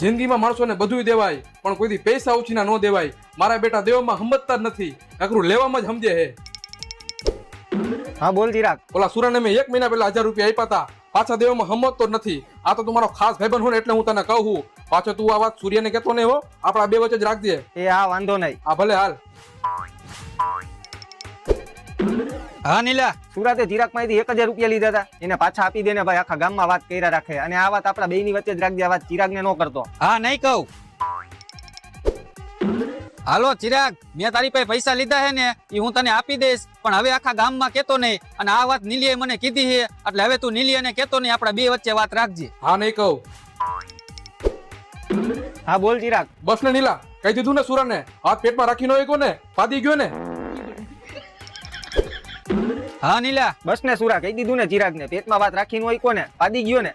જિંદગીમાં માણસોને બધુંય દેવાય પણ કોઈથી પૈસા ઉછીના ન દેવાય. મારા બેટા દેવામાં સમજતા જ નથી, અઘરું લેવામાં જ સમજે હે. હા બોલ ચિરાગ. ઓલા સુરાને મેં 1 મહિના પહેલા 1000 રૂપિયા આપ્યા હતા, પાછા દેવામાં સમજતો જ નથી. આ તો તું મારો ખાસ ભાઈબંધ હોય ને એટલે હું તને કહું. પાછો તું આ વાત સૂર્યને કહેતો નહીં હો, આપણા બે વચ્ચે જ રાખજે. એ હા વાંધો નહીં. હા ભલે હાલ. હા નીલા, સુરતે ચિરાગ માંથી 1000 રૂપિયા લીધા હતા, એને પાછા આપી દે ને ભાઈ, આખા ગામમાં વાત કર્યા રાખે. અને આ વાત આપણા બેયની વચ્ચે જ રાખજે, આ વાત ચિરાગને ન કરતો. હા નહીં કહું. હાલો ચિરાગ, મેં તારી પાસે પૈસા લીધા હે ને એ હું તને આપી દઈશ, પણ હવે આખા ગામમાં કેતો નહીં. અને આ વાત નીલીએ મને કીધી છે, એટલે હવે તું નીલીને કેતો નહીં, આપણા બે વચ્ચે વાત રાખજે. હા નહીં કહું. હા બોલ ચિરાગ. બસ ને નીલા, કહી દીધું ને સુરાને, હાથ પેટમાં રાખી નો એકો ને, પાદી ગયો ને. હા નીલા, બસ ને સુરા, કહી દીધું ને ચિરાગ ને, પેટમાં વાત રાખીને હોય કોને પાદી ગયો ને.